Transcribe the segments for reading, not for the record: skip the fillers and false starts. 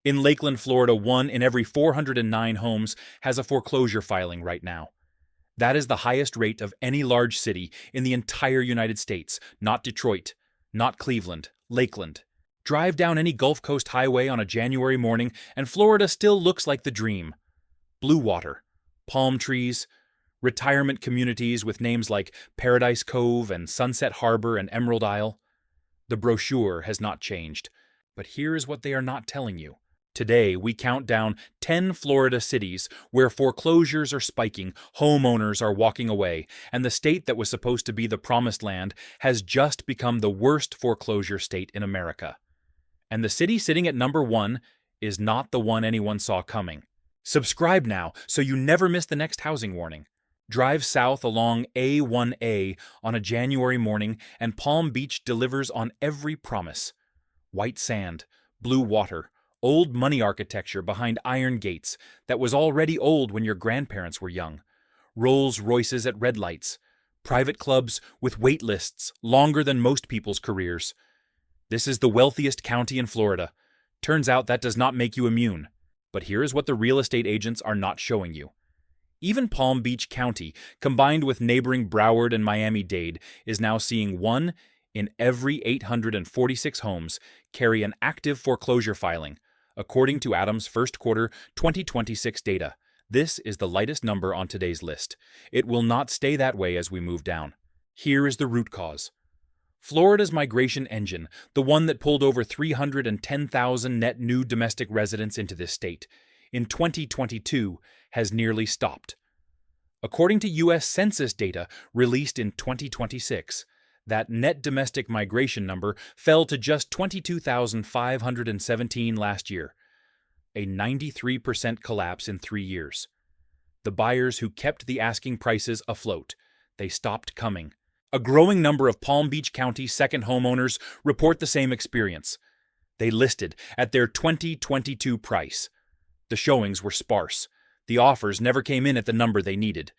In Lakeland, Florida, 1 in every 409 homes has a foreclosure filing right now. That is the highest rate of any large city in the entire United States, not Detroit, not Cleveland, Lakeland. Drive down any Gulf Coast highway on a January morning, and Florida still looks like the dream. Blue water, palm trees, retirement communities with names like Paradise Cove and Sunset Harbor and Emerald Isle. The brochure has not changed, but here is what they are not telling you. Today, we count down 10 Florida cities where foreclosures are spiking, homeowners are walking away, and the state that was supposed to be the promised land has just become the worst foreclosure state in America. And the city sitting at number 1 is not the one anyone saw coming. Subscribe now so you never miss the next housing warning. Drive south along A1A on a January morning, and Palm Beach delivers on every promise. White sand, blue water, old money architecture behind iron gates that was already old when your grandparents were young, Rolls Royces at red lights, private clubs with wait lists longer than most people's careers. This is the wealthiest county in Florida. Turns out that does not make you immune. But here is what the real estate agents are not showing you. Even Palm Beach County, combined with neighboring Broward and Miami-Dade, is now seeing 1 in every 846 homes carry an active foreclosure filing, according to ATTOM's first quarter 2026 data. This is the lightest number on today's list. It will not stay that way as we move down. Here is the root cause. Florida's migration engine, the one that pulled over 310,000 net new domestic residents into this state, in 2022 has nearly stopped. According to U.S. Census data released in 2026, that net domestic migration number fell to just 22,517 last year, a 93% collapse in 3 years. The buyers who kept the asking prices afloat, they stopped coming. A growing number of Palm Beach County second homeowners report the same experience. They listed at their 2022 price. The showings were sparse. The offers never came in at the number they needed.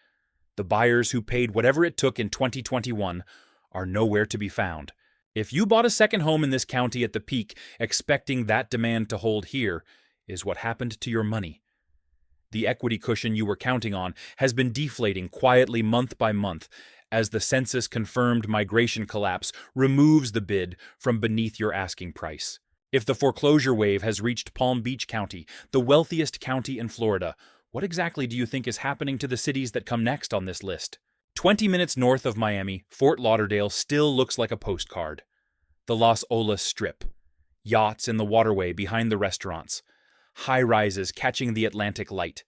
The buyers who paid whatever it took in 2021 are nowhere to be found. If you bought a second home in this county at the peak expecting that demand to hold here, is what happened to your money. The equity cushion you were counting on has been deflating quietly month by month as the census-confirmed migration collapse removes the bid from beneath your asking price. If the foreclosure wave has reached Palm Beach County, the wealthiest county in Florida, what exactly do you think is happening to the cities that come next on this list? 20 minutes north of Miami, Fort Lauderdale still looks like a postcard. The Las Olas Strip, yachts in the waterway behind the restaurants, high-rises catching the Atlantic light.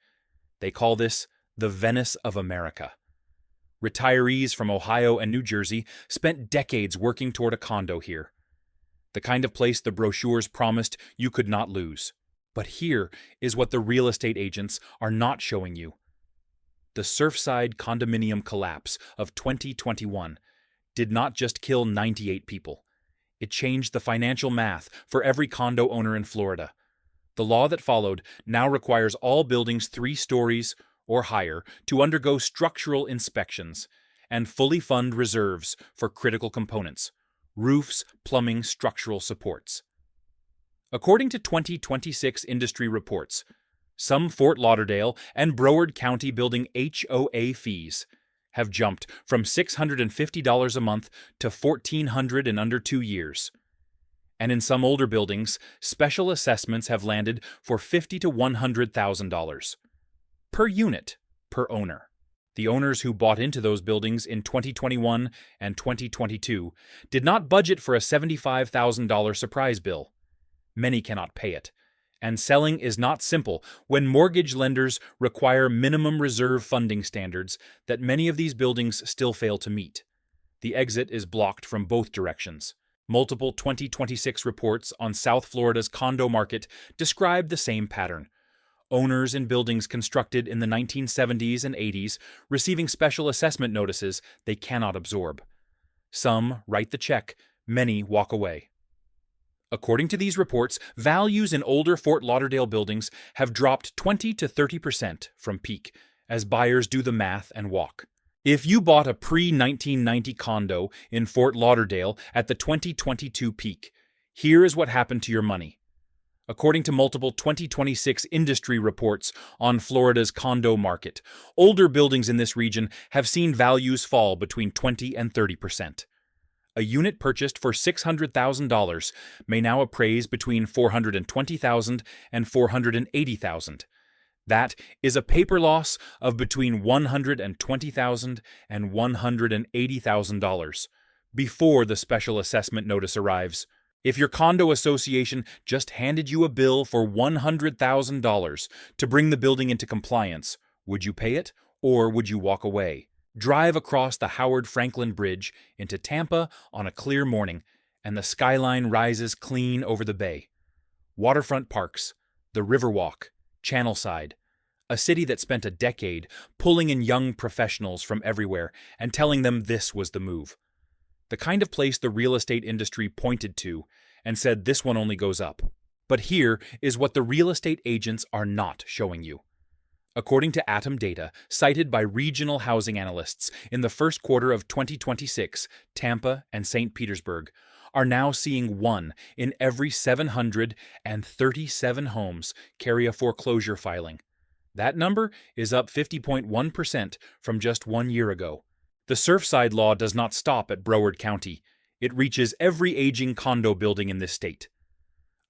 They call this the Venice of America. Retirees from Ohio and New Jersey spent decades working toward a condo here. The kind of place the brochures promised you could not lose. But here is what the real estate agents are not showing you. The Surfside condominium collapse of 2021 did not just kill 98 people. It changed the financial math for every condo owner in Florida. The law that followed now requires all buildings 3 stories or higher to undergo structural inspections and fully fund reserves for critical components: roofs, plumbing, structural supports. According to 2026 industry reports, some Fort Lauderdale and Broward County building HOA fees have jumped from $650 a month to $1,400 in under 2 years. And in some older buildings, special assessments have landed for $50,000 to $100,000 per unit, per owner. The owners who bought into those buildings in 2021 and 2022 did not budget for a $75,000 surprise bill. Many cannot pay it, and selling is not simple when mortgage lenders require minimum reserve funding standards that many of these buildings still fail to meet. The exit is blocked from both directions. Multiple 2026 reports on South Florida's condo market describe the same pattern. Owners in buildings constructed in the 1970s and 80s receiving special assessment notices they cannot absorb. Some write the check, many walk away. According to these reports, values in older Fort Lauderdale buildings have dropped 20 to 30% from peak as buyers do the math and walk. If you bought a pre-1990 condo in Fort Lauderdale at the 2022 peak, here is what happened to your money. According to multiple 2026 industry reports on Florida's condo market, older buildings in this region have seen values fall between 20 and 30%. A unit purchased for $600,000 may now appraise between $420,000 and $480,000. That is a paper loss of between $120,000 and $180,000 before the special assessment notice arrives. If your condo association just handed you a bill for $100,000 to bring the building into compliance, would you pay it or would you walk away? Drive across the Howard Franklin Bridge into Tampa on a clear morning, and the skyline rises clean over the bay. Waterfront parks, the Riverwalk, Channelside, a city that spent a decade pulling in young professionals from everywhere and telling them this was the move. The kind of place the real estate industry pointed to and said this one only goes up. But here is what the real estate agents are not showing you. According to ATTOM data cited by regional housing analysts in the first quarter of 2026, Tampa and St. Petersburg are now seeing 1 in every 737 homes carry a foreclosure filing. That number is up 50.1% from just 1 year ago. The Surfside law does not stop at Broward County. It reaches every aging condo building in this state.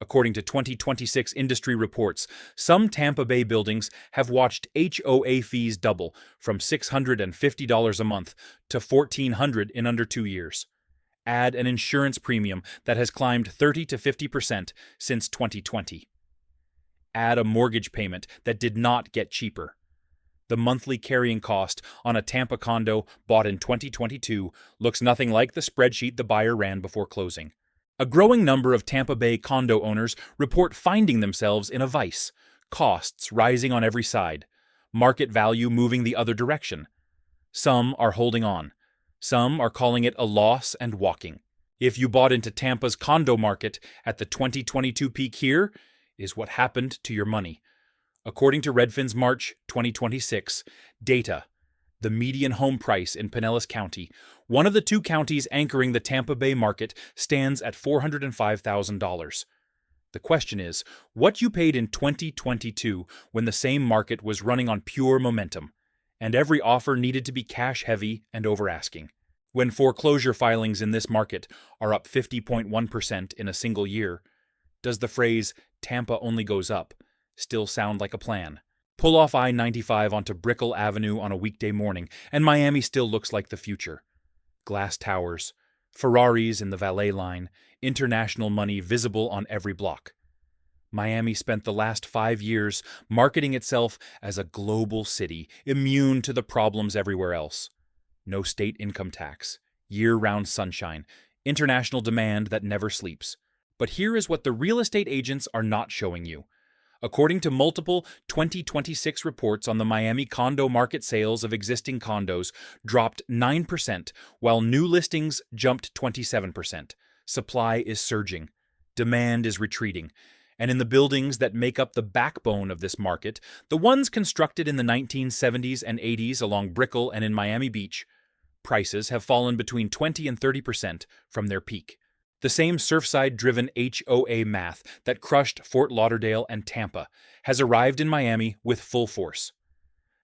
According to 2026 industry reports, some Tampa Bay buildings have watched HOA fees double from $650 a month to $1,400 in under 2 years. Add an insurance premium that has climbed 30 to 50% since 2020. Add a mortgage payment that did not get cheaper. The monthly carrying cost on a Tampa condo bought in 2022 looks nothing like the spreadsheet the buyer ran before closing. A growing number of Tampa Bay condo owners report finding themselves in a vice, costs rising on every side, market value moving the other direction. Some are holding on. Some are calling it a loss and walking. If you bought into Tampa's condo market at the 2022 peak, here is what happened to your money. According to Redfin's March 2026 data, the median home price in Pinellas County, one of the 2 counties anchoring the Tampa Bay market, stands at $405,000. The question is, what you paid in 2022 when the same market was running on pure momentum, and every offer needed to be cash-heavy and over-asking. When foreclosure filings in this market are up 50.1% in a single year, does the phrase, "Tampa only goes up," still sound like a plan? Pull off I-95 onto Brickell Avenue on a weekday morning, and Miami still looks like the future. Glass towers, Ferraris in the valet line, international money visible on every block. Miami spent the last 5 years marketing itself as a global city, immune to the problems everywhere else. No state income tax, year-round sunshine, international demand that never sleeps. But here is what the real estate agents are not showing you. According to multiple 2026 reports on the Miami condo market, sales of existing condos dropped 9%, while new listings jumped 27%. Supply is surging. Demand is retreating. And in the buildings that make up the backbone of this market, the ones constructed in the 1970s and 80s along Brickell and in Miami Beach, prices have fallen between 20 and 30% from their peak. The same Surfside-driven HOA math that crushed Fort Lauderdale and Tampa has arrived in Miami with full force.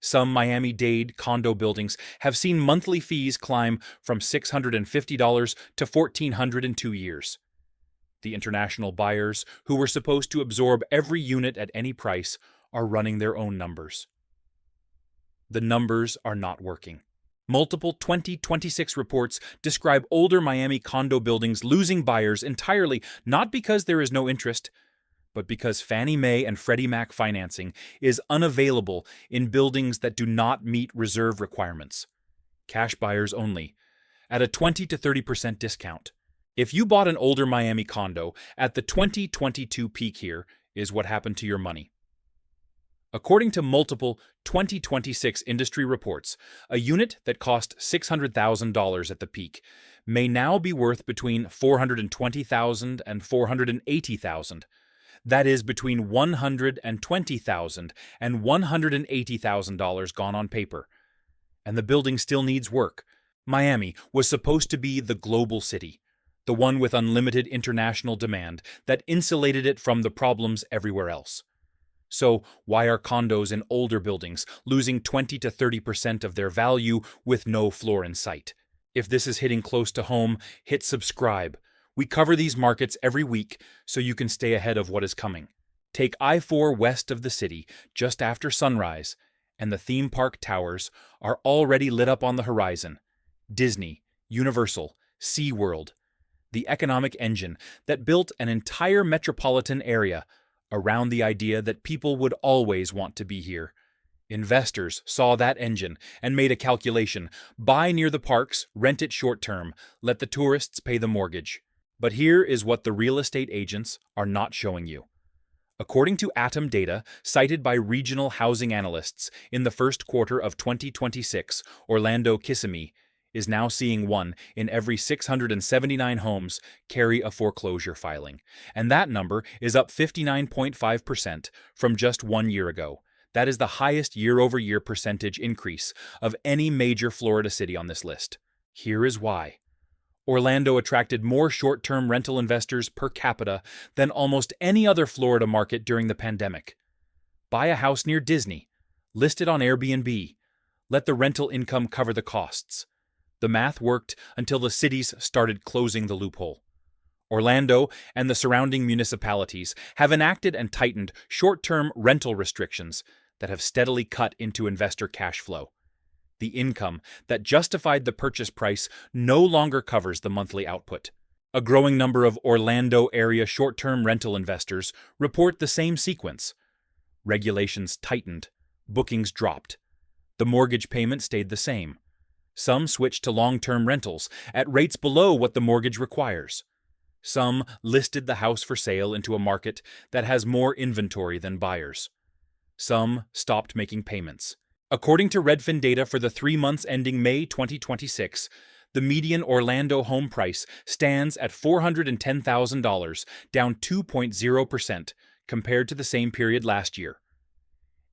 Some Miami-Dade condo buildings have seen monthly fees climb from $650 to $1,400 in 2 years. The international buyers, who were supposed to absorb every unit at any price, are running their own numbers. The numbers are not working. Multiple 2026 reports describe older Miami condo buildings losing buyers entirely, not because there is no interest, but because Fannie Mae and Freddie Mac financing is unavailable in buildings that do not meet reserve requirements. Cash buyers only, at a 20 to 30% discount. If you bought an older Miami condo at the 2022 peak, here is what happened to your money. According to multiple 2026 industry reports, a unit that cost $600,000 at the peak may now be worth between $420,000 and $480,000. That is between $120,000 and $180,000 gone on paper. And the building still needs work. Miami was supposed to be the global city. the one with unlimited international demand that insulated it from the problems everywhere else. So why are condos in older buildings losing 20 to 30% of their value with no floor in sight? If this is hitting close to home, hit subscribe. We cover these markets every week so you can stay ahead of what is coming. Take I-4 west of the city just after sunrise, and the theme park towers are already lit up on the horizon. Disney, Universal, SeaWorld, the economic engine that built an entire metropolitan area around the idea that people would always want to be here. Investors saw that engine and made a calculation: buy near the parks, rent it short-term, let the tourists pay the mortgage. But here is what the real estate agents are not showing you. According to ATTOM data cited by regional housing analysts in the first quarter of 2026, Orlando-Kissimmee is now seeing 1 in every 679 homes carry a foreclosure filing, and that number is up 59.5% from just 1 year ago. That is the highest year-over-year percentage increase of any major Florida city on this list. Here is why. Orlando attracted more short-term rental investors per capita than almost any other Florida market during the pandemic. Buy a house near Disney, list it on Airbnb, let the rental income cover the costs. The math worked until the cities started closing the loophole. Orlando and the surrounding municipalities have enacted and tightened short-term rental restrictions that have steadily cut into investor cash flow. The income that justified the purchase price no longer covers the monthly output. A growing number of Orlando area short-term rental investors report the same sequence. Regulations tightened, bookings dropped. The mortgage payment stayed the same. Some switched to long-term rentals at rates below what the mortgage requires. Some listed the house for sale into a market that has more inventory than buyers. Some stopped making payments. According to Redfin data for the 3 months ending May 2026, the median Orlando home price stands at $410,000, down 2.0% compared to the same period last year.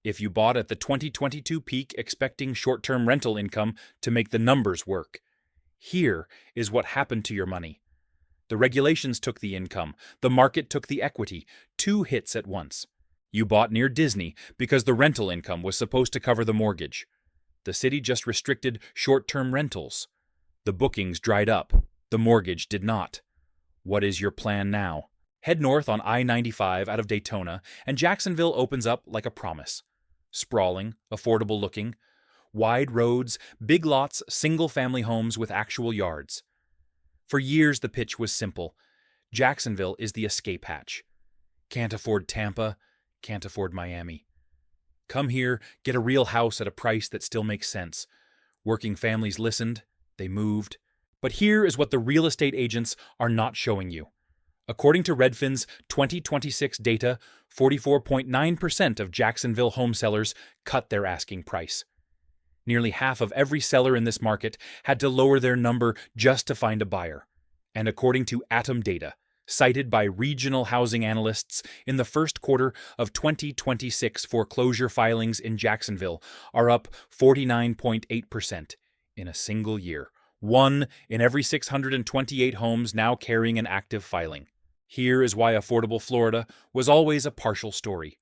If you bought at the 2022 peak expecting short-term rental income to make the numbers work, here is what happened to your money. The regulations took the income, the market took the equity, 2 hits at once. You bought near Disney because the rental income was supposed to cover the mortgage. The city just restricted short-term rentals. The bookings dried up. The mortgage did not. What is your plan now? Head north on I-95 out of Daytona, and Jacksonville opens up like a promise. Sprawling, affordable looking, wide roads, big lots, single-family homes with actual yards. For years the pitch was simple. Jacksonville is the escape hatch. Can't afford Tampa, can't afford Miami. Come here, get a real house at a price that still makes sense. Working families listened, they moved. But here is what the real estate agents are not showing you. According to Redfin's 2026 data, 44.9% of Jacksonville home sellers cut their asking price. Nearly half of every seller in this market had to lower their number just to find a buyer. And according to ATTOM data, cited by regional housing analysts in the first quarter of 2026, foreclosure filings in Jacksonville are up 49.8% in a single year. 1 in every 628 homes now carrying an active filing. Here is why affordable Florida was always a partial story.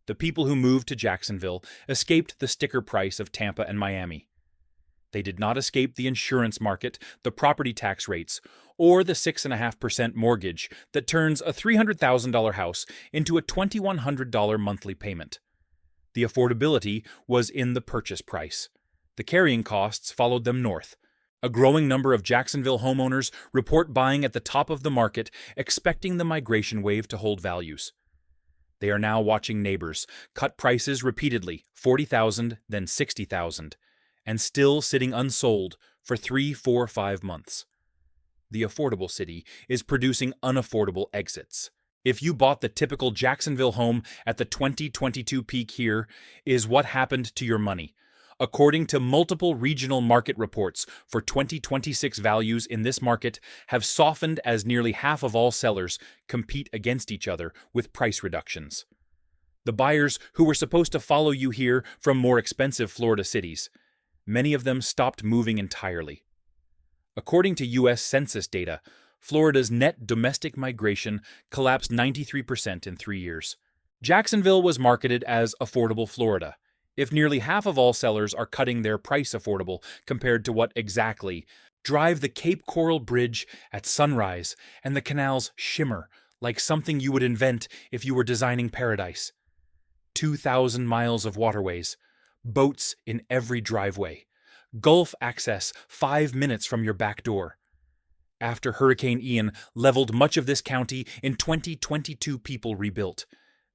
The people who moved to Jacksonville escaped the sticker price of Tampa and Miami. They did not escape the insurance market, the property tax rates, or the 6.5% mortgage that turns a $300,000 house into a $2,100 monthly payment. The affordability was in the purchase price. The carrying costs followed them north. A growing number of Jacksonville homeowners report buying at the top of the market, expecting the migration wave to hold values. They are now watching neighbors cut prices repeatedly, $40,000, then $60,000, and still sitting unsold for 3, 4, 5 months. The affordable city is producing unaffordable exits. If you bought the typical Jacksonville home at the 2022 peak, here is what happened to your money. According to multiple regional market reports for 2026, values in this market have softened as nearly half of all sellers compete against each other with price reductions. The buyers who were supposed to follow you here from more expensive Florida cities, many of them stopped moving entirely. According to U.S. Census data, Florida's net domestic migration collapsed 93% in 3 years. Jacksonville was marketed as affordable Florida. If nearly half of all sellers are cutting their price affordable compared to what exactly, drive the Cape Coral Bridge at sunrise and the canals shimmer like something you would invent if you were designing paradise. 2,000 miles of waterways, boats in every driveway, Gulf access 5 minutes from your back door. After Hurricane Ian leveled much of this county, in 2022 people rebuilt.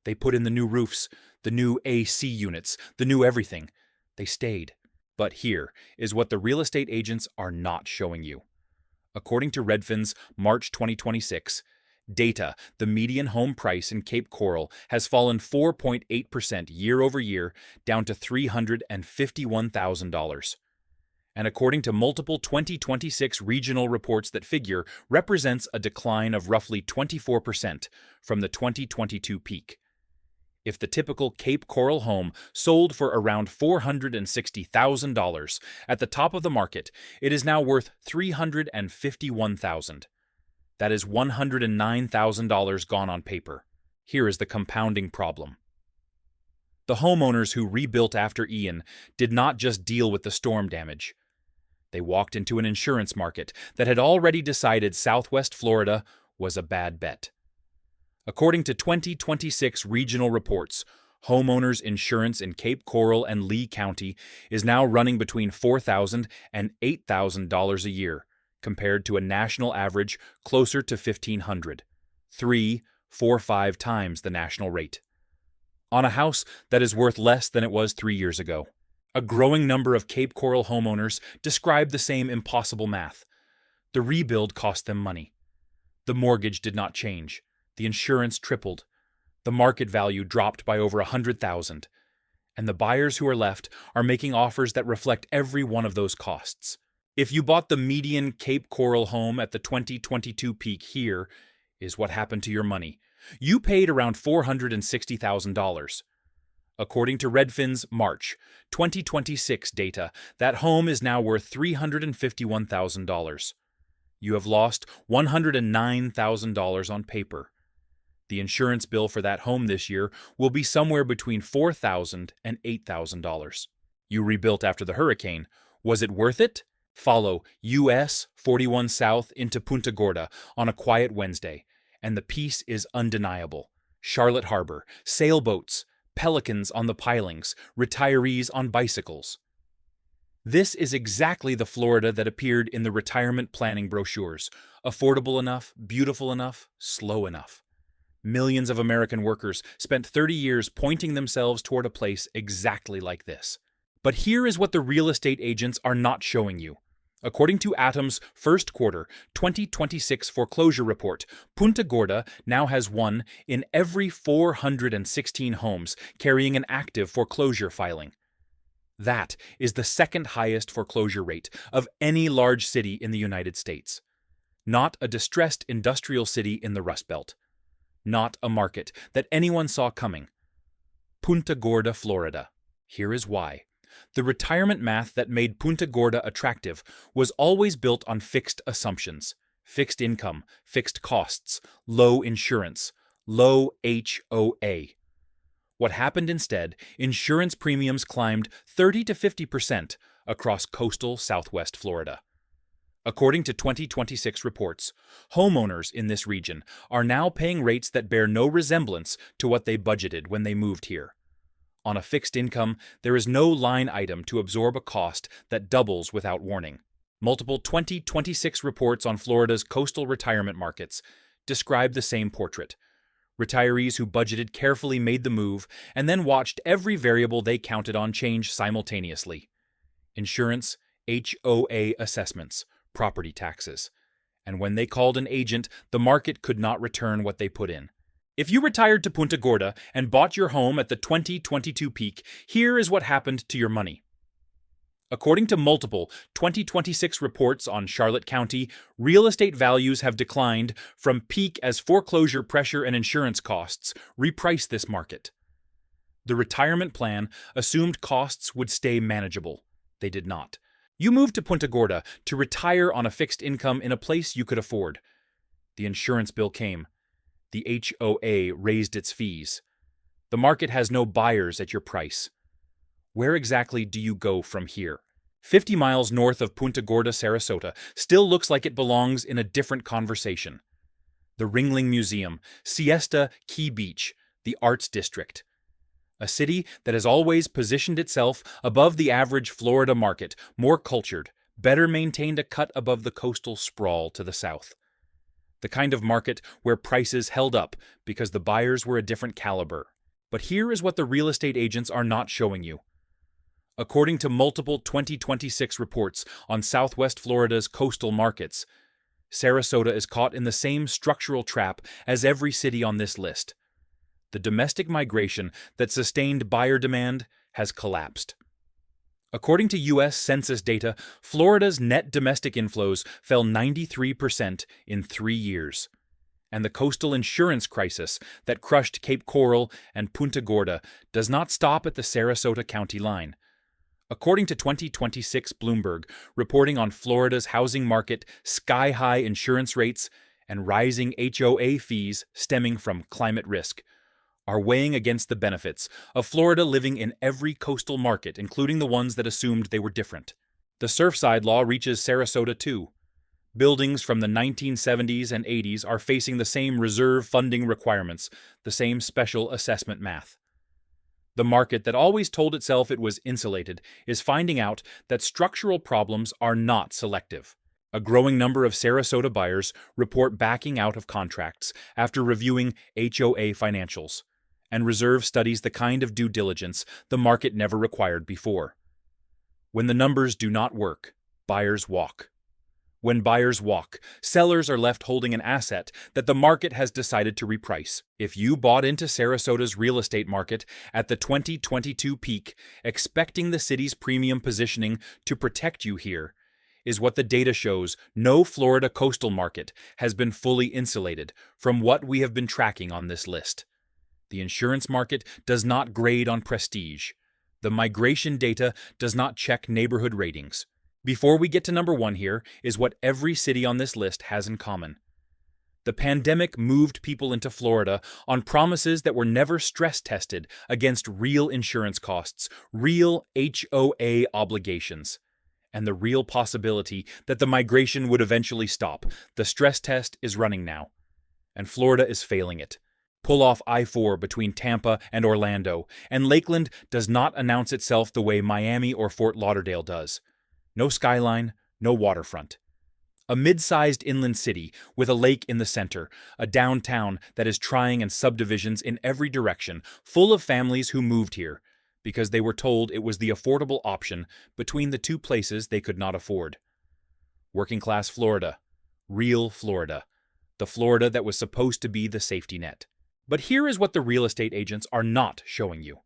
They put in the new roofs, the new AC units, the new everything. They stayed. But here is what the real estate agents are not showing you. According to Redfin's March 2026 data, the median home price in Cape Coral has fallen 4.8% year over year, down to $351,000. And according to multiple 2026 regional reports, that figure represents a decline of roughly 24% from the 2022 peak. If the typical Cape Coral home sold for around $460,000 at the top of the market, it is now worth $351,000. That is $109,000 gone on paper. Here is the compounding problem. The homeowners who rebuilt after Ian did not just deal with the storm damage. They walked into an insurance market that had already decided Southwest Florida was a bad bet. According to 2026 regional reports, homeowners insurance in Cape Coral and Lee County is now running between $4,000 and $8,000 a year, compared to a national average closer to $1,500, 3, 4, 5 times the national rate. On a house that is worth less than it was 3 years ago. A growing number of Cape Coral homeowners describe the same impossible math. The rebuild cost them money. The mortgage did not change. The insurance tripled. The market value dropped by over $100,000. And the buyers who are left are making offers that reflect every one of those costs. If you bought the median Cape Coral home at the 2022 peak, here is what happened to your money. You paid around $460,000. According to Redfin's March 2026 data, that home is now worth $351,000. You have lost $109,000 on paper. The insurance bill for that home this year will be somewhere between $4,000 and $8,000. You rebuilt after the hurricane. Was it worth it? Follow US 41 South into Punta Gorda on a quiet Wednesday, and the peace is undeniable. Charlotte Harbor, sailboats, pelicans on the pilings, retirees on bicycles. This is exactly the Florida that appeared in the retirement planning brochures. Affordable enough, beautiful enough, slow enough. Millions of American workers spent 30 years pointing themselves toward a place exactly like this. But here is what the real estate agents are not showing you. According to ATTOM's first quarter 2026 foreclosure report, Punta Gorda now has one in every 416 homes carrying an active foreclosure filing. That is the second highest foreclosure rate of any large city in the United States. Not a distressed industrial city in the Rust Belt. Not a market that anyone saw coming. Punta Gorda, Florida. Here is why. The retirement math that made Punta Gorda attractive was always built on fixed assumptions. Fixed income, fixed costs, low insurance, low HOA. What happened instead, insurance premiums climbed 30 to 50% across coastal Southwest Florida. According to 2026 reports, homeowners in this region are now paying rates that bear no resemblance to what they budgeted when they moved here. On a fixed income, there is no line item to absorb a cost that doubles without warning. Multiple 2026 reports on Florida's coastal retirement markets describe the same portrait. Retirees who budgeted carefully made the move and then watched every variable they counted on change simultaneously. Insurance, HOA assessments, property taxes. And when they called an agent, the market could not return what they put in. If you retired to Punta Gorda and bought your home at the 2022 peak, here is what happened to your money. According to multiple 2026 reports on Charlotte County, real estate values have declined from peak as foreclosure pressure and insurance costs reprice this market. The retirement plan assumed costs would stay manageable. They did not. You moved to Punta Gorda to retire on a fixed income in a place you could afford. The insurance bill came. The HOA raised its fees. The market has no buyers at your price. Where exactly do you go from here? 50 miles north of Punta Gorda, Sarasota, still looks like it belongs in a different conversation. The Ringling Museum, Siesta Key Beach, the Arts District. A city that has always positioned itself above the average Florida market, more cultured, better maintained a cut above the coastal sprawl to the south. The kind of market where prices held up because the buyers were a different caliber. But here is what the real estate agents are not showing you. According to multiple 2026 reports on Southwest Florida's coastal markets, Sarasota is caught in the same structural trap as every city on this list. The domestic migration that sustained buyer demand has collapsed. According to U.S. Census data, Florida's net domestic inflows fell 93% in 3 years. And the coastal insurance crisis that crushed Cape Coral and Punta Gorda does not stop at the Sarasota County line. According to 2026 Bloomberg, reporting on Florida's housing market, sky-high insurance rates, and rising HOA fees stemming from climate risk, are weighing against the benefits of Florida living in every coastal market, including the ones that assumed they were different. The Surfside Law reaches Sarasota too. Buildings from the 1970s and 80s are facing the same reserve funding requirements, the same special assessment math. The market that always told itself it was insulated is finding out that structural problems are not selective. A growing number of Sarasota buyers report backing out of contracts after reviewing HOA financials, and reserve studies the kind of due diligence the market never required before. When the numbers do not work, buyers walk. When buyers walk, sellers are left holding an asset that the market has decided to reprice. If you bought into Sarasota's real estate market at the 2022 peak, expecting the city's premium positioning to protect you here, is what the data shows no Florida coastal market has been fully insulated from what we have been tracking on this list. The insurance market does not grade on prestige. The migration data does not check neighborhood ratings. Before we get to number 1 here is what every city on this list has in common. The pandemic moved people into Florida on promises that were never stress-tested against real insurance costs, real HOA obligations, and the real possibility that the migration would eventually stop. The stress test is running now, and Florida is failing it. Pull off I-4 between Tampa and Orlando, and Lakeland does not announce itself the way Miami or Fort Lauderdale does. No skyline, no waterfront. A mid-sized inland city with a lake in the center, a downtown that is trying and subdivisions in every direction, full of families who moved here because they were told it was the affordable option between the two places they could not afford. Working-class Florida, real Florida, the Florida that was supposed to be the safety net. But here is what the real estate agents are not showing you.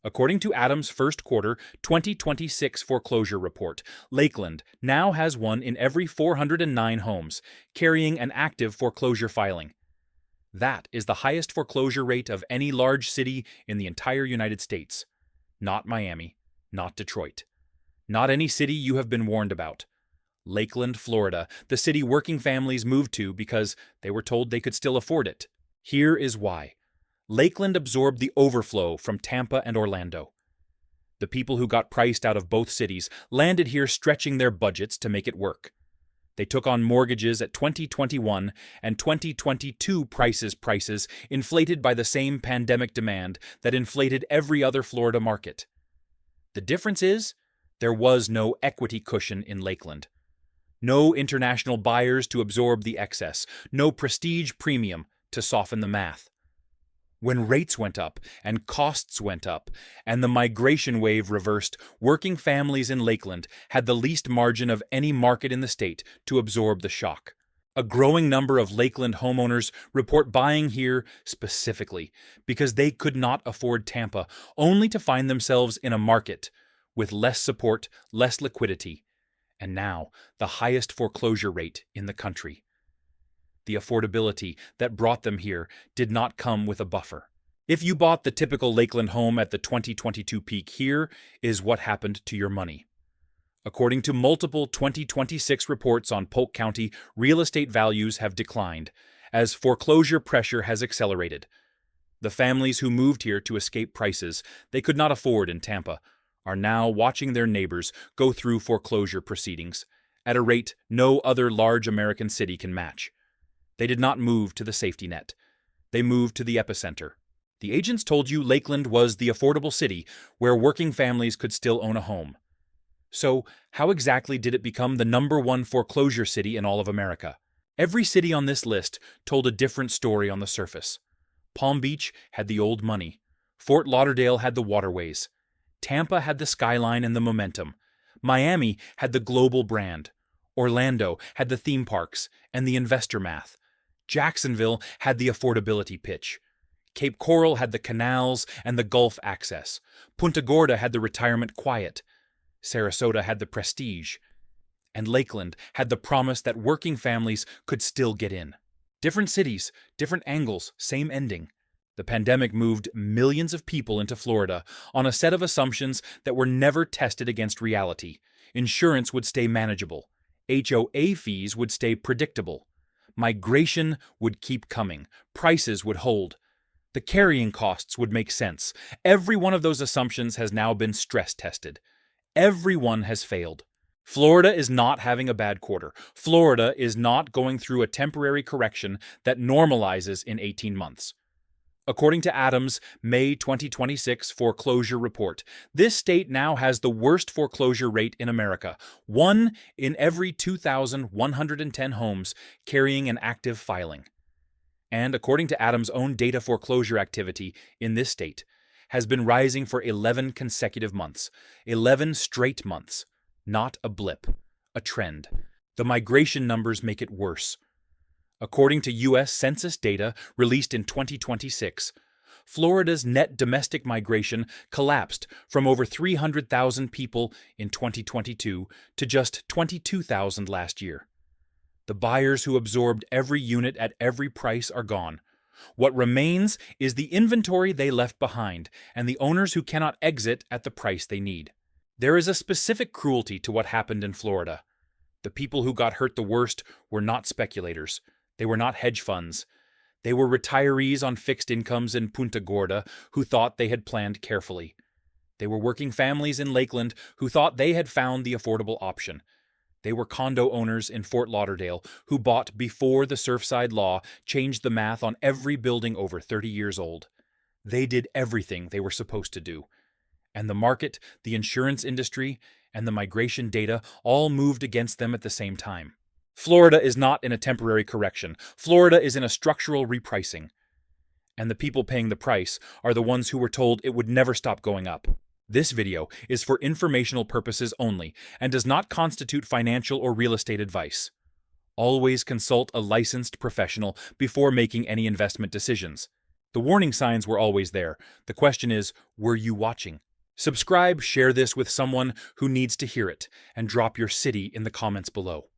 According to ATTOM's first quarter 2026 foreclosure report, Lakeland now has one in every 409 homes, carrying an active foreclosure filing. That is the highest foreclosure rate of any large city in the entire United States. Not Miami, not Detroit, not any city you have been warned about. Lakeland, Florida, the city working families moved to because they were told they could still afford it. Here is why. Lakeland absorbed the overflow from Tampa and Orlando. The people who got priced out of both cities landed here stretching their budgets to make it work. They took on mortgages at 2021 and 2022 prices inflated by the same pandemic demand that inflated every other Florida market. The difference is, there was no equity cushion in Lakeland. No international buyers to absorb the excess, no prestige premium to soften the math. When rates went up and costs went up and the migration wave reversed, working families in Lakeland had the least margin of any market in the state to absorb the shock. A growing number of Lakeland homeowners report buying here specifically because they could not afford Tampa, only to find themselves in a market with less support, less liquidity, and now the highest foreclosure rate in the country. The affordability that brought them here did not come with a buffer. If you bought the typical Lakeland home at the 2022 peak, here is what happened to your money. According to multiple 2026 reports on Polk County, real estate values have declined as foreclosure pressure has accelerated. The families who moved here to escape prices they could not afford in Tampa are now watching their neighbors go through foreclosure proceedings at a rate no other large American city can match. They did not move to the safety net. They moved to the epicenter. The agents told you Lakeland was the affordable city where working families could still own a home. So, how exactly did it become the #1 foreclosure city in all of America? Every city on this list told a different story on the surface. Palm Beach had the old money. Fort Lauderdale had the waterways. Tampa had the skyline and the momentum. Miami had the global brand. Orlando had the theme parks and the investor math. Jacksonville had the affordability pitch. Cape Coral had the canals and the Gulf access. Punta Gorda had the retirement quiet. Sarasota had the prestige. And Lakeland had the promise that working families could still get in. Different cities, different angles, same ending. The pandemic moved millions of people into Florida on a set of assumptions that were never tested against reality. Insurance would stay manageable. HOA fees would stay predictable. Migration would keep coming. Prices would hold. The carrying costs would make sense. Every one of those assumptions has now been stress tested. Every one has failed. Florida is not having a bad quarter. Florida is not going through a temporary correction that normalizes in 18 months. According to ATTOM's May 2026 foreclosure report, this state now has the worst foreclosure rate in America, 1 in every 2,110 homes carrying an active filing. And according to ATTOM's own data, foreclosure activity in this state has been rising for 11 consecutive months, 11 straight months. Not a blip, a trend. The migration numbers make it worse. According to U.S. Census data released in 2026, Florida's net domestic migration collapsed from over 300,000 people in 2022 to just 22,000 last year. The buyers who absorbed every unit at every price are gone. What remains is the inventory they left behind and the owners who cannot exit at the price they need. There is a specific cruelty to what happened in Florida. The people who got hurt the worst were not speculators. They were not hedge funds. They were retirees on fixed incomes in Punta Gorda who thought they had planned carefully. They were working families in Lakeland who thought they had found the affordable option. They were condo owners in Fort Lauderdale who bought before the Surfside Law changed the math on every building over 30 years old. They did everything they were supposed to do. And the market, the insurance industry, and the migration data all moved against them at the same time. Florida is not in a temporary correction. Florida is in a structural repricing. And the people paying the price are the ones who were told it would never stop going up. This video is for informational purposes only and does not constitute financial or real estate advice. Always consult a licensed professional before making any investment decisions. The warning signs were always there. The question is, were you watching? Subscribe, share this with someone who needs to hear it, and drop your city in the comments below.